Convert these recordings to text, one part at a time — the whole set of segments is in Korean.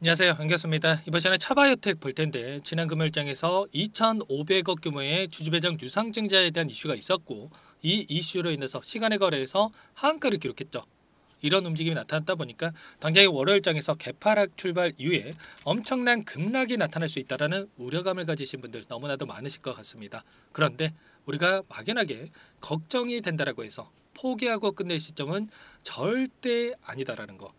안녕하세요. 반갑습니다. 이번 시간에 차바이오텍 볼 텐데 지난 금요일장에서 2,500억 규모의 주주배정 유상증자에 대한 이슈가 있었고 이 이슈로 인해서 시간의 거래에서 하한가를 기록했죠. 이런 움직임이 나타났다 보니까 당장의 월요일장에서 개파락 출발 이후에 엄청난 급락이 나타날 수 있다는 우려감을 가지신 분들 너무나도 많으실 것 같습니다. 그런데 우리가 막연하게 걱정이 된다라고 해서 포기하고 끝낼 시점은 절대 아니다라는 거.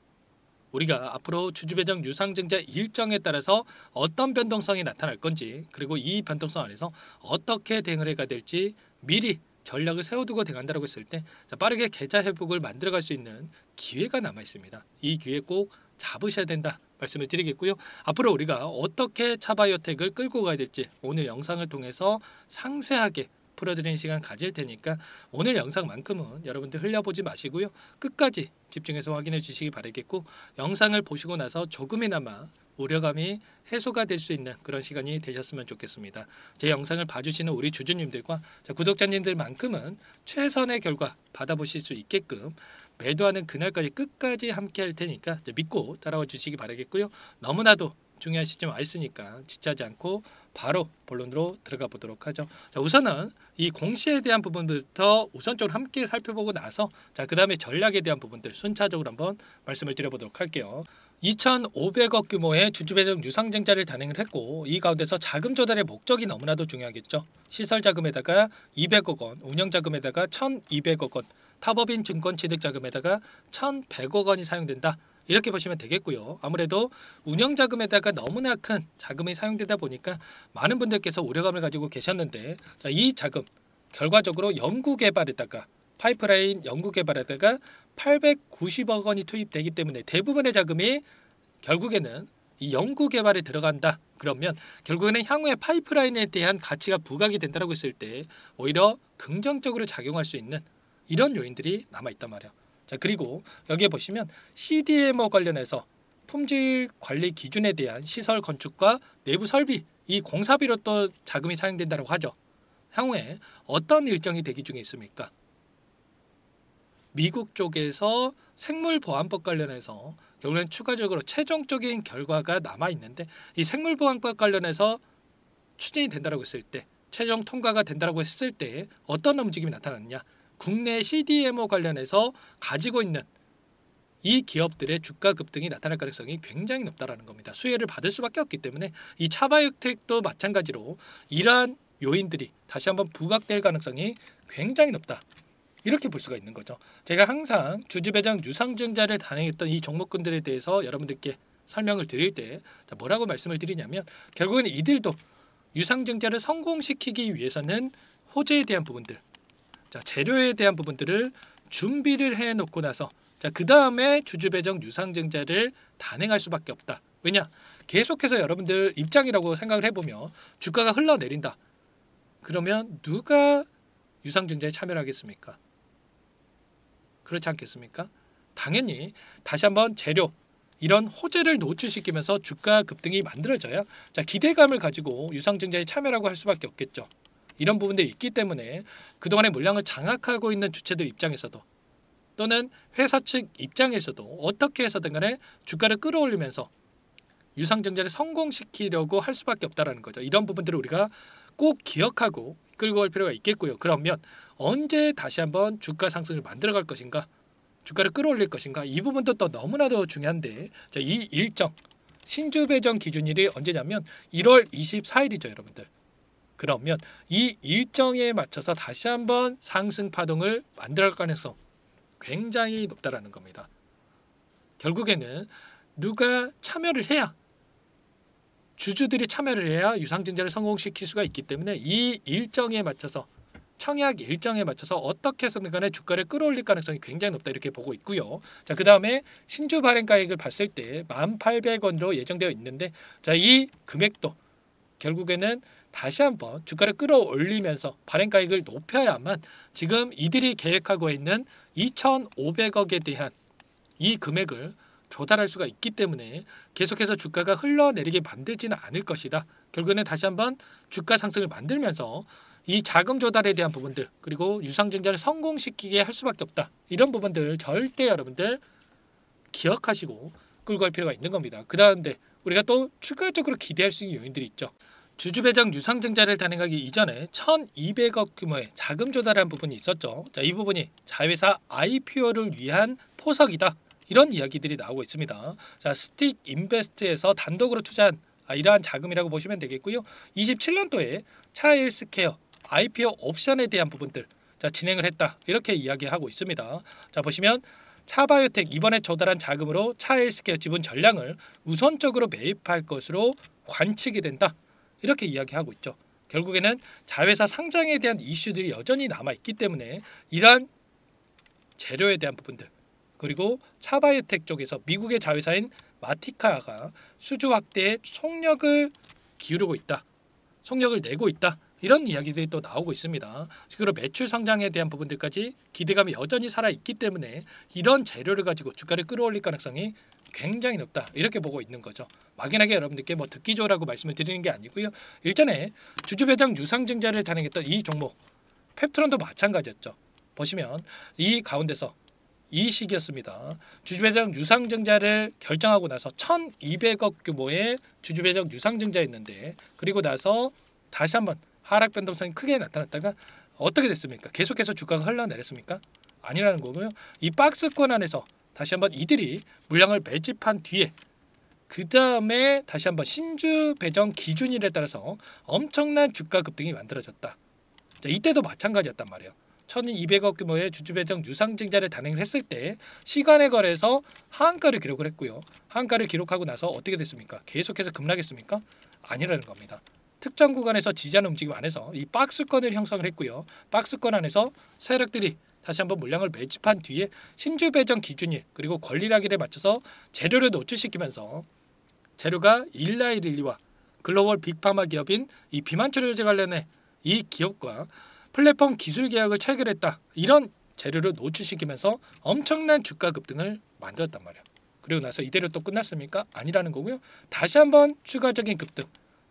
우리가 앞으로 주주배정 유상증자 일정에 따라서 어떤 변동성이 나타날 건지, 그리고 이 변동성 안에서 어떻게 대응을 해가 될지 미리 전략을 세워두고 대응한다고 했을 때 빠르게 계좌 회복을 만들어갈 수 있는 기회가 남아 있습니다. 이 기회 꼭 잡으셔야 된다 말씀을 드리겠고요. 앞으로 우리가 어떻게 차바이오텍을 끌고 가야 될지 오늘 영상을 통해서 상세하게 풀어드리는 시간 가질 테니까 오늘 영상만큼은 여러분들 흘려보지 마시고요. 끝까지 집중해서 확인해 주시기 바라겠고, 영상을 보시고 나서 조금이나마 우려감이 해소가 될 수 있는 그런 시간이 되셨으면 좋겠습니다. 제 영상을 봐주시는 우리 주주님들과 구독자님들만큼은 최선의 결과 받아보실 수 있게끔 매도하는 그날까지 끝까지 함께 할 테니까 믿고 따라와 주시기 바라겠고요. 너무나도 중요한 시점 와 있으니까 지체하지 않고 바로 본론으로 들어가 보도록 하죠. 우선은 이 공시에 대한 부분부터 우선적으로 함께 살펴보고 나서 그 다음에 전략에 대한 부분들 순차적으로 한번 말씀을 드려보도록 할게요. 2,500억 규모의 주주배정 유상증자를 단행을 했고, 이 가운데서 자금 조달의 목적이 너무나도 중요하겠죠. 시설 자금에다가 200억 원, 운영 자금에다가 1,200억 원, 타법인 증권 취득 자금에다가 1,100억 원이 사용된다. 이렇게 보시면 되겠고요. 아무래도 운영 자금에다가 너무나 큰 자금이 사용되다 보니까 많은 분들께서 우려감을 가지고 계셨는데, 이 자금 결과적으로 연구개발에다가 파이프라인 연구개발에다가 890억 원이 투입되기 때문에 대부분의 자금이 결국에는 이 연구개발에 들어간다. 그러면 결국에는 향후에 파이프라인에 대한 가치가 부각이 된다고 했을 때 오히려 긍정적으로 작용할 수 있는 이런 요인들이 남아있단 말이에요. 그리고 여기에 보시면 CDMO 관련해서 품질 관리 기준에 대한 시설 건축과 내부 설비, 이 공사비로 또 자금이 사용된다고 하죠. 향후에 어떤 일정이 대기 중에 있습니까? 미국 쪽에서 생물보안법 관련해서 결국엔 추가적으로 최종적인 결과가 남아있는데, 이 생물보안법 관련해서 추진이 된다고 했을 때, 최종 통과가 된다고 했을 때 어떤 움직임이 나타나느냐, 국내 CDMO 관련해서 가지고 있는 이 기업들의 주가 급등이 나타날 가능성이 굉장히 높다라는 겁니다. 수혜를 받을 수밖에 없기 때문에 이 차바이오텍도 마찬가지로 이러한 요인들이 다시 한번 부각될 가능성이 굉장히 높다. 이렇게 볼 수가 있는 거죠. 제가 항상 주주배정 유상증자를 단행했던 이 종목군들에 대해서 여러분들께 설명을 드릴 때 뭐라고 말씀을 드리냐면, 결국은 이들도 유상증자를 성공시키기 위해서는 호재에 대한 부분들, 재료에 대한 부분들을 준비를 해놓고 나서 그 다음에 주주배정 유상증자를 단행할 수밖에 없다. 왜냐? 계속해서 여러분들 입장이라고 생각을 해보면 주가가 흘러내린다. 그러면 누가 유상증자에 참여를 하겠습니까? 그렇지 않겠습니까? 당연히 다시 한번 재료, 이런 호재를 노출시키면서 주가 급등이 만들어져야 기대감을 가지고 유상증자에 참여라고 할 수밖에 없겠죠. 이런 부분들이 있기 때문에 그동안의 물량을 장악하고 있는 주체들 입장에서도, 또는 회사 측 입장에서도 어떻게 해서든 간에 주가를 끌어올리면서 유상증자를 성공시키려고 할 수밖에 없다는 거죠. 이런 부분들을 우리가 꼭 기억하고 끌고 갈 필요가 있겠고요. 그러면 언제 다시 한번 주가 상승을 만들어갈 것인가, 주가를 끌어올릴 것인가, 이 부분도 또 너무나도 중요한데, 이 일정 신주 배정 기준일이 언제냐면 1월 24일이죠, 여러분들. 그러면 이 일정에 맞춰서 다시 한번 상승 파동을 만들어갈 가능성 굉장히 높다라는 겁니다. 결국에는 누가 참여를 해야, 주주들이 참여를 해야 유상증자를 성공시킬 수가 있기 때문에 이 일정에 맞춰서, 청약 일정에 맞춰서 어떻게 해서든 간에 주가를 끌어올릴 가능성이 굉장히 높다, 이렇게 보고 있고요. 그 다음에 신주 발행가액을 봤을 때 1,800원으로 예정되어 있는데, 이 금액도 결국에는 다시 한번 주가를 끌어올리면서 발행가액을 높여야만 지금 이들이 계획하고 있는 2,500억에 대한 이 금액을 조달할 수가 있기 때문에 계속해서 주가가 흘러내리게 만들지는 않을 것이다. 결국에는 다시 한번 주가 상승을 만들면서 이 자금 조달에 대한 부분들, 그리고 유상증자를 성공시키게 할 수밖에 없다. 이런 부분들 절대 여러분들 기억하시고 끌고 갈 필요가 있는 겁니다. 그 다음에 우리가 또 추가적으로 기대할 수 있는 요인들이 있죠. 주주배정 유상증자를 단행하기 이전에 1,200억 규모의 자금 조달한 부분이 있었죠. 자, 이 부분이 자회사 IPO를 위한 포석이다. 이런 이야기들이 나오고 있습니다. 자, 스틱 인베스트에서 단독으로 투자한 이러한 자금이라고 보시면 되겠고요. 27년도에 차일스케어 IPO 옵션에 대한 부분들 진행을 했다. 이렇게 이야기하고 있습니다. 자, 보시면 차바이오텍 이번에 조달한 자금으로 차일스케어 지분 전량을 우선적으로 매입할 것으로 관측이 된다. 이렇게 이야기하고 있죠. 결국에는 자회사 상장에 대한 이슈들이 여전히 남아있기 때문에 이러한 재료에 대한 부분들 그리고 차바이오텍 쪽에서 미국의 자회사인 마티카가 수주 확대에 속력을 기울이고 있다. 속력을 내고 있다. 이런 이야기들이 또 나오고 있습니다. 그리고 매출 성장에 대한 부분들까지 기대감이 여전히 살아있기 때문에 이런 재료를 가지고 주가를 끌어올릴 가능성이 굉장히 높다. 이렇게 보고 있는 거죠. 막연하게 여러분들께 뭐 듣기 좋으라고 말씀을 드리는 게 아니고요. 일전에 주주배정 유상증자를 단행했던 이 종목 펩트론도 마찬가지였죠. 보시면 이 가운데서 이 시기였습니다. 주주배정 유상증자를 결정하고 나서 1,200억 규모의 주주배정 유상증자였는데 그리고 나서 다시 한번 하락 변동성이 크게 나타났다가 어떻게 됐습니까? 계속해서 주가가 흘러내렸습니까? 아니라는 거고요. 이 박스권 안에서 다시 한번 이들이 물량을 매집한 뒤에 그 다음에 다시 한번 신주 배정 기준일에 따라서 엄청난 주가 급등이 만들어졌다. 자, 이때도 마찬가지였단 말이에요. 1,200억 규모의 주주 배정 유상증자를 단행을 했을 때 시간에 걸해서 하한가를 기록을 했고요. 하한가를 기록하고 나서 어떻게 됐습니까? 계속해서 급락했습니까? 아니라는 겁니다. 특정 구간에서 지지하는 움직임 안에서 이 박스권을 형성을 했고요. 박스권 안에서 세력들이 다시 한번 물량을 매집한 뒤에 신주 배정 기준일 그리고 권리락일에 맞춰서 재료를 노출시키면서 재료가 일라이릴리와 글로벌 빅파마 기업인 이 비만치료제 관련해 이 기업과 플랫폼 기술 계약을 체결했다. 이런 재료를 노출시키면서 엄청난 주가 급등을 만들었단 말이에요. 그리고 나서 이대로 또 끝났습니까? 아니라는 거고요. 다시 한번 추가적인 급등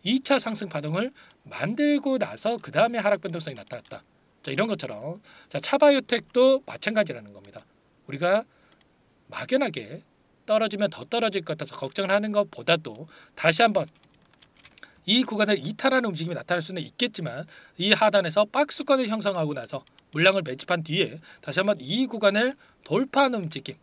2차 상승 파동을 만들고 나서 그 다음에 하락 변동성이 나타났다. 자, 이런 것처럼 차바이오텍도 마찬가지라는 겁니다. 우리가 막연하게 떨어지면 더 떨어질 것 같아서 걱정을 하는 것보다도 다시 한번 이 구간을 이탈하는 움직임이 나타날 수는 있겠지만 이 하단에서 박스권을 형성하고 나서 물량을 매집한 뒤에 다시 한번 이 구간을 돌파하는 움직임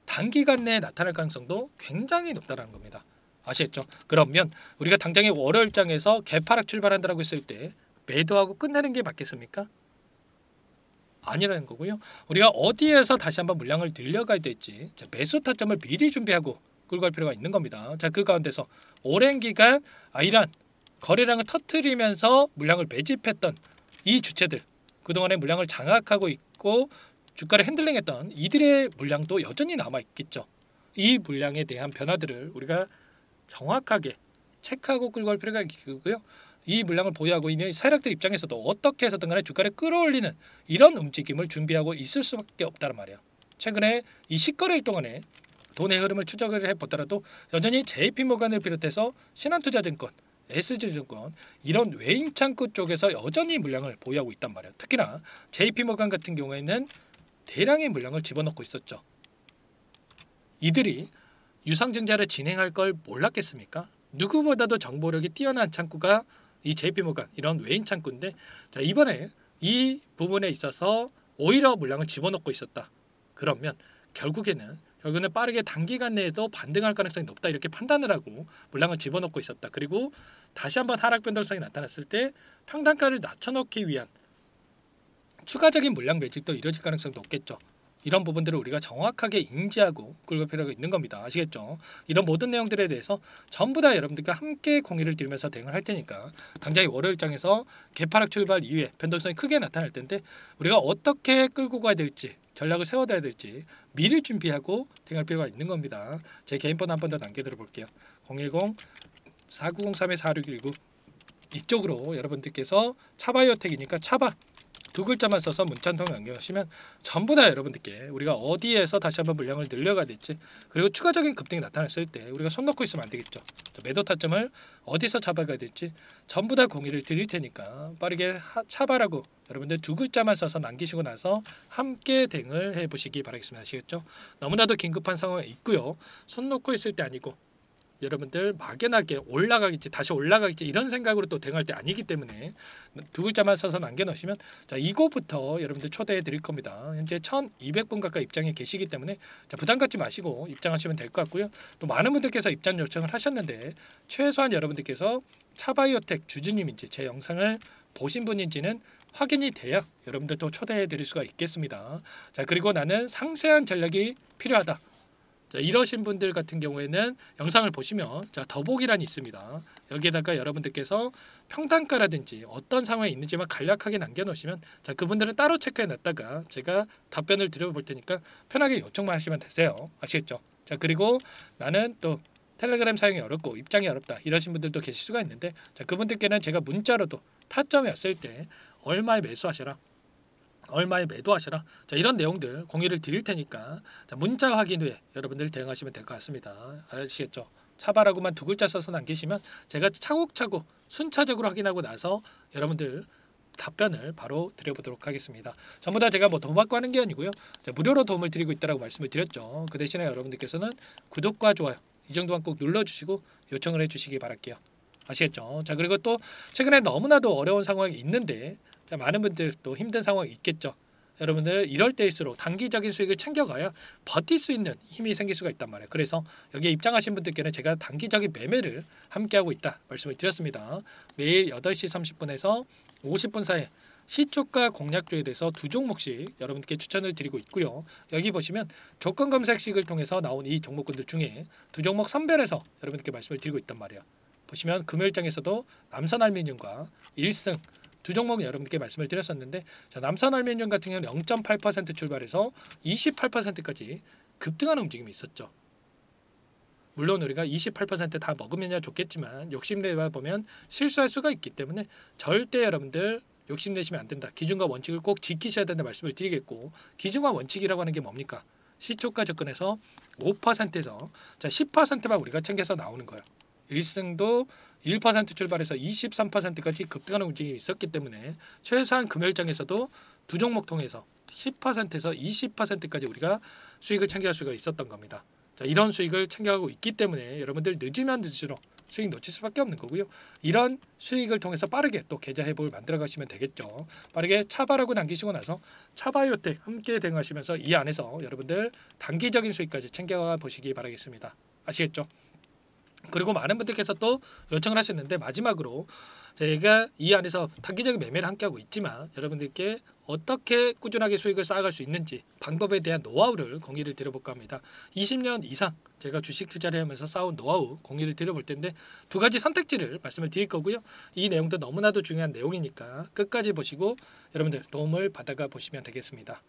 단기간 내에 나타날 가능성도 굉장히 높다는 겁니다. 아시겠죠? 그러면 우리가 당장의 월요일장에서 개파락 출발한다고 했을 때 매도하고 끝내는 게 맞겠습니까? 아니라는 거고요. 우리가 어디에서 다시 한번 물량을 늘려가야 될지 매수 타점을 미리 준비하고 끌고 갈 필요가 있는 겁니다. 자, 그 가운데서 오랜 기간 이러한 거래량을 터뜨리면서 물량을 매집했던 이 주체들 그동안에 물량을 장악하고 있고 주가를 핸들링했던 이들의 물량도 여전히 남아있겠죠. 이 물량에 대한 변화들을 우리가 정확하게 체크하고 끌고 갈 필요가 있고요. 이 물량을 보유하고 있는 세력들 입장에서도 어떻게 해서든 간에 주가를 끌어올리는 이런 움직임을 준비하고 있을 수밖에 없다는 말이에요. 최근에 이 10거래일 동안에 돈의 흐름을 추적을 해보더라도 여전히 JP모간을 비롯해서 신한투자증권, SG증권 이런 외인 창구 쪽에서 여전히 물량을 보유하고 있단 말이에요. 특히나 JP모간 같은 경우에는 대량의 물량을 집어넣고 있었죠. 이들이 유상증자를 진행할 걸 몰랐겠습니까? 누구보다도 정보력이 뛰어난 창구가 이 JP모간 이런 외인 창구인데 자, 이번에 이 부분에 있어서 오히려 물량을 집어넣고 있었다. 그러면 결국에는 빠르게 단기간 내에도 반등할 가능성이 높다 이렇게 판단을 하고 물량을 집어넣고 있었다. 그리고 다시 한번 하락 변동성이 나타났을 때 평단가를 낮춰놓기 위한 추가적인 물량 매집도 이뤄질 가능성도 높겠죠. 이런 부분들을 우리가 정확하게 인지하고 끌고 갈 필요가 있는 겁니다. 아시겠죠? 이런 모든 내용들에 대해서 전부 다 여러분들과 함께 공유를 드리면서 대응을 할 테니까 당장의 월요일장에서 개파락 출발 이후에 변동성이 크게 나타날 텐데 우리가 어떻게 끌고 가야 될지 전략을 세워둬야 될지 미리 준비하고 대응할 필요가 있는 겁니다. 제 개인 번호 한 번 더 남겨드려 볼게요. 010-4903-4619 이쪽으로 여러분들께서 차바이오텍이니까 차바 두 글자만 써서 문자 한 통 남겨주시면 전부 다 여러분들께 우리가 어디에서 다시 한번 물량을 늘려가야 될지 그리고 추가적인 급등이 나타났을 때 우리가 손 놓고 있으면 안 되겠죠. 매도 타점을 어디서 잡아가야 될지 전부 다 공유를 드릴 테니까 빠르게 차바라고 여러분들 두 글자만 써서 남기시고 나서 함께 대응을 해보시기 바라겠습니다. 아시겠죠? 너무나도 긴급한 상황에 있고요. 손 놓고 있을 때 아니고 여러분들 막연하게 올라가겠지, 다시 올라가겠지 이런 생각으로 또 대응할 때 아니기 때문에 두 글자만 써서 남겨 놓으시면 자, 이거부터 여러분들 초대해 드릴 겁니다. 현재 1200분 가까이 입장에 계시기 때문에 자, 부담 갖지 마시고 입장하시면 될 것 같고요. 또 많은 분들께서 입장 요청을 하셨는데 최소한 여러분들께서 차바이오텍 주주님인지 제 영상을 보신 분인지는 확인이 돼야 여러분들도 초대해 드릴 수가 있겠습니다. 자, 그리고 나는 상세한 전략이 필요하다. 자, 이러신 분들 같은 경우에는 영상을 보시면 자, 더보기란이 있습니다. 여기에다가 여러분들께서 평단가라든지 어떤 상황에 있는지만 간략하게 남겨놓으시면 자, 그분들은 따로 체크해 놨다가 제가 답변을 드려볼 테니까 편하게 요청만 하시면 되세요. 아시겠죠? 자, 그리고 나는 또 텔레그램 사용이 어렵고 입장이 어렵다 이러신 분들도 계실 수가 있는데 자, 그분들께는 제가 문자로도 타점이 왔을 때 얼마에 매수하셔라, 얼마에 매도하셔라, 자, 이런 내용들 공유를 드릴 테니까 자, 문자 확인 후에 여러분들 대응하시면 될 것 같습니다. 아시겠죠? 차바라고만 두 글자 써서 남기시면 제가 차곡차곡 순차적으로 확인하고 나서 여러분들 답변을 바로 드려보도록 하겠습니다. 전부 다 제가 뭐 돈 받고 하는 게 아니고요. 무료로 도움을 드리고 있다고 말씀을 드렸죠. 그 대신에 여러분들께서는 구독과 좋아요 이 정도만 꼭 눌러주시고 요청을 해주시기 바랄게요. 아시겠죠? 자, 그리고 또 최근에 너무나도 어려운 상황이 있는데 자, 많은 분들 또 힘든 상황이 있겠죠. 여러분들 이럴 때일수록 단기적인 수익을 챙겨가야 버틸 수 있는 힘이 생길 수가 있단 말이에요. 그래서 여기에 입장하신 분들께는 제가 단기적인 매매를 함께하고 있다 말씀을 드렸습니다. 매일 8시 30분에서 50분 사이에 시초가 공략주에 대해서 두 종목씩 여러분께 추천을 드리고 있고요. 여기 보시면 조건 검색식을 통해서 나온 이 종목군들 중에 두 종목 선별해서 여러분께 말씀을 드리고 있단 말이에요. 보시면 금요일장에서도 남선알미늄과 일승 두 종목 여러분께 말씀을 드렸었는데 자, 남선알미늄 같은 경우는 0.8% 출발해서 28%까지 급등하는 움직임이 있었죠. 물론 우리가 28%다 먹으면야 좋겠지만 욕심내다 보면 실수할 수가 있기 때문에 절대 여러분들 욕심내시면 안 된다. 기준과 원칙을 꼭 지키셔야 된다 말씀을 드리겠고 기준과 원칙이라고 하는 게 뭡니까? 시초가 접근해서 5%에서 자 10%만 우리가 챙겨서 나오는 거예요. 일승도 1% 출발해서 23%까지 급등하는 움직임이 있었기 때문에 최소한 금요일장에서도 두 종목 통해서 10%에서 20%까지 우리가 수익을 챙겨갈 수가 있었던 겁니다. 자, 이런 수익을 챙겨가고 있기 때문에 여러분들 늦으면 늦을수록 수익 놓칠 수밖에 없는 거고요. 이런 수익을 통해서 빠르게 또 계좌 회복을 만들어 가시면 되겠죠. 빠르게 차바라고 남기시고 나서 차바이오텍 함께 대응하시면서 이 안에서 여러분들 단기적인 수익까지 챙겨가 보시기 바라겠습니다. 아시겠죠? 그리고 많은 분들께서 또 요청을 하셨는데 마지막으로 제가 이 안에서 단기적인 매매를 함께하고 있지만 여러분들께 어떻게 꾸준하게 수익을 쌓아갈 수 있는지 방법에 대한 노하우를 공유를 드려볼까 합니다. 20년 이상 제가 주식 투자를 하면서 쌓아온 노하우 공유를 드려볼 텐데 두 가지 선택지를 말씀을 드릴 거고요. 이 내용도 너무나도 중요한 내용이니까 끝까지 보시고 여러분들 도움을 받아가 보시면 되겠습니다.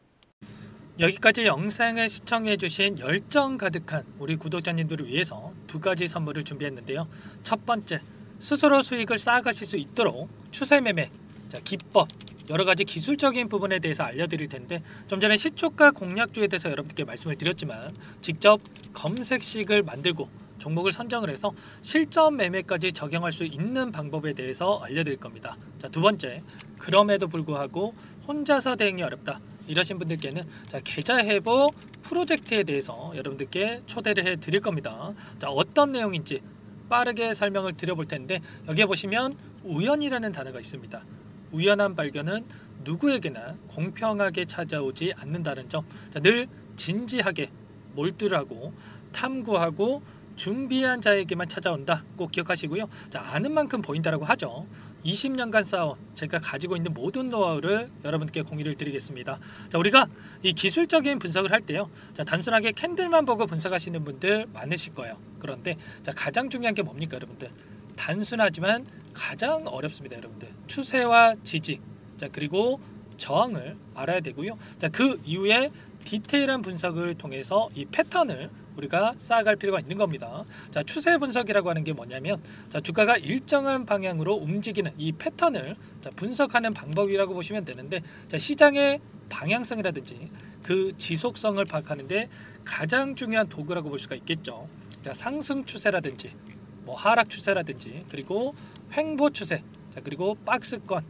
여기까지 영상을 시청해주신 열정 가득한 우리 구독자님들을 위해서 두 가지 선물을 준비했는데요. 첫 번째, 스스로 수익을 쌓아가실 수 있도록 추세 매매, 자, 기법, 여러 가지 기술적인 부분에 대해서 알려드릴 텐데 좀 전에 시초가 공략주에 대해서 여러분들께 말씀을 드렸지만 직접 검색식을 만들고 종목을 선정을 해서 실전 매매까지 적용할 수 있는 방법에 대해서 알려드릴 겁니다. 자, 두 번째, 그럼에도 불구하고 혼자서 대응이 어렵다 이러신 분들께는 자, 계좌 회복 프로젝트에 대해서 여러분들께 초대를 해 드릴 겁니다. 자, 어떤 내용인지 빠르게 설명을 드려볼 텐데 여기에 보시면 우연이라는 단어가 있습니다. 우연한 발견은 누구에게나 공평하게 찾아오지 않는다는 점, 자, 늘 진지하게 몰두하고 탐구하고 준비한 자에게만 찾아온다 꼭 기억하시고요. 자, 아는 만큼 보인다라고 하죠. 20년간 쌓아온 제가 가지고 있는 모든 노하우를 여러분께 공유를 드리겠습니다. 자, 우리가 이 기술적인 분석을 할 때요, 자, 단순하게 캔들만 보고 분석하시는 분들 많으실 거예요. 그런데 자, 가장 중요한 게 뭡니까 여러분들? 단순하지만 가장 어렵습니다. 여러분들 추세와 지지, 자, 그리고 저항을 알아야 되고요. 자, 그 이후에 디테일한 분석을 통해서 이 패턴을 우리가 쌓아갈 필요가 있는 겁니다. 자, 추세 분석이라고 하는 게 뭐냐면 자, 주가가 일정한 방향으로 움직이는 이 패턴을 자, 분석하는 방법이라고 보시면 되는데 자, 시장의 방향성이라든지 그 지속성을 파악하는데 가장 중요한 도구라고 볼 수가 있겠죠. 자, 상승 추세라든지 뭐 하락 추세라든지 그리고 횡보 추세, 자, 그리고 박스권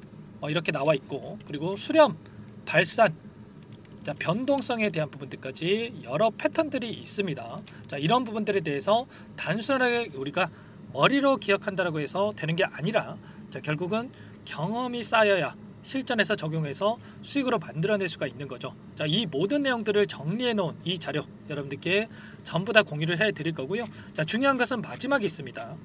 이렇게 나와 있고 그리고 수렴, 발산, 자, 변동성에 대한 부분들까지 여러 패턴들이 있습니다. 자, 이런 부분들에 대해서 단순하게 우리가 머리로 기억한다라고 해서 되는 게 아니라, 자, 결국은 경험이 쌓여야 실전에서 적용해서 수익으로 만들어낼 수가 있는 거죠. 자, 이 모든 내용들을 정리해 놓은 이 자료 여러분들께 전부 다 공유를 해 드릴 거고요. 자, 중요한 것은 마지막에 있습니다.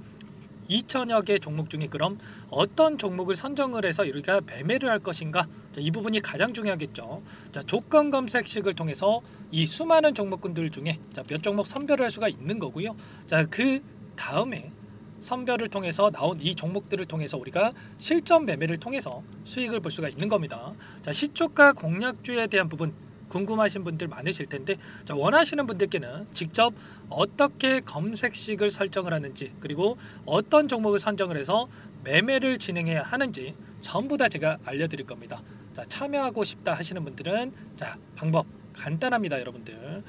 2천여 개 종목 중에 그럼 어떤 종목을 선정을 해서 우리가 매매를 할 것인가? 자, 이 부분이 가장 중요하겠죠. 자, 조건 검색식을 통해서 이 수많은 종목군들 중에 자, 몇 종목 선별을 할 수가 있는 거고요. 자, 그 다음에 선별을 통해서 나온 이 종목들을 통해서 우리가 실전 매매를 통해서 수익을 볼 수가 있는 겁니다. 자, 시초가 공략주에 대한 부분 궁금하신 분들 많으실 텐데, 자, 원하시는 분들께는 직접 어떻게 검색식을 설정을 하는지, 그리고 어떤 종목을 선정을 해서 매매를 진행해야 하는지 전부 다 제가 알려드릴 겁니다. 자, 참여하고 싶다 하시는 분들은 자, 방법 간단합니다. 여러분들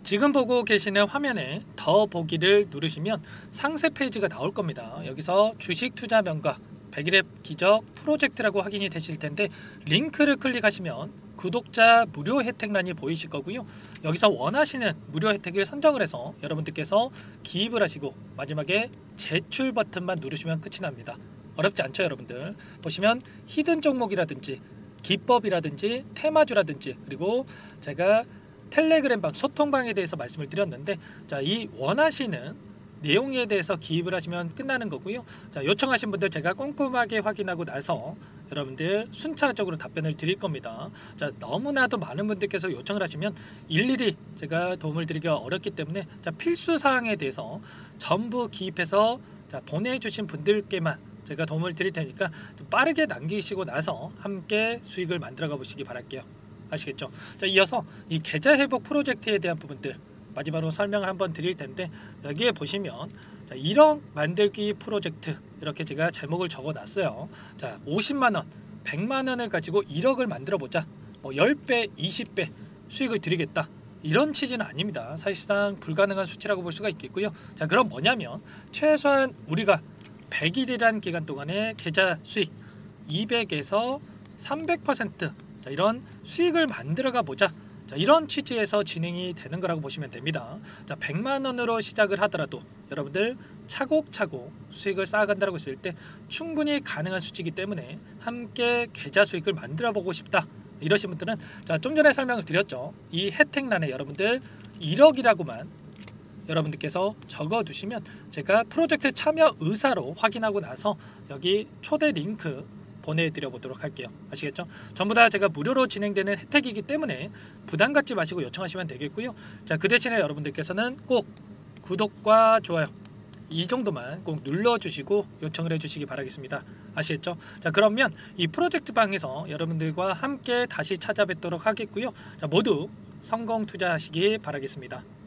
지금 보고 계시는 화면에 더 보기를 누르시면 상세 페이지가 나올 겁니다. 여기서 주식 투자 명가 100일의 기적 프로젝트라고 확인이 되실 텐데, 링크를 클릭하시면 구독자 무료 혜택란이 보이실 거고요. 여기서 원하시는 무료 혜택을 선정을 해서 여러분들께서 기입을 하시고 마지막에 제출 버튼만 누르시면 끝이 납니다. 어렵지 않죠, 여러분들? 보시면 히든 종목이라든지 기법이라든지 테마주라든지, 그리고 제가 텔레그램방 소통방에 대해서 말씀을 드렸는데, 자, 이 원하시는 내용에 대해서 기입을 하시면 끝나는 거고요. 자, 요청하신 분들 제가 꼼꼼하게 확인하고 나서 여러분들 순차적으로 답변을 드릴 겁니다. 자, 너무나도 많은 분들께서 요청을 하시면 일일이 제가 도움을 드리기가 어렵기 때문에, 자, 필수 사항에 대해서 전부 기입해서 자, 보내주신 분들께만 제가 도움을 드릴 테니까 좀 빠르게 남기시고 나서 함께 수익을 만들어가 보시기 바랄게요. 아시겠죠? 자, 이어서 이 계좌 회복 프로젝트에 대한 부분들 마지막으로 설명을 한번 드릴 텐데, 여기에 보시면 자, 1억 만들기 프로젝트 이렇게 제가 제목을 적어 놨어요. 자, 50만 원, 100만 원을 가지고 1억을 만들어 보자. 뭐 10배, 20배 수익을 드리겠다. 이런 취지는 아닙니다. 사실상 불가능한 수치라고 볼 수가 있겠고요. 자, 그럼 뭐냐면 최소한 우리가 100일이란 기간 동안에 계좌 수익 200에서 300% 자, 이런 수익을 만들어가 보자. 자, 이런 취지에서 진행이 되는 거라고 보시면 됩니다. 자, 100만 원으로 시작을 하더라도 여러분들 차곡차곡 수익을 쌓아간다고 했을 때 충분히 가능한 수치이기 때문에 함께 계좌 수익을 만들어 보고 싶다 이러신 분들은, 자, 좀 전에 설명을 드렸죠. 이 혜택란에 여러분들 1억이라고만 여러분들께서 적어 두시면 제가 프로젝트 참여 의사로 확인하고 나서 여기 초대 링크 보내드려 보도록 할게요. 아시겠죠? 전부 다 제가 무료로 진행되는 혜택이기 때문에 부담 갖지 마시고 요청하시면 되겠고요. 자, 그 대신에 여러분들께서는 꼭 구독과 좋아요 이 정도만 꼭 눌러주시고 요청을 해주시기 바라겠습니다. 아시겠죠? 자, 그러면 이 프로젝트 방에서 여러분들과 함께 다시 찾아뵙도록 하겠고요. 자, 모두 성공 투자하시기 바라겠습니다.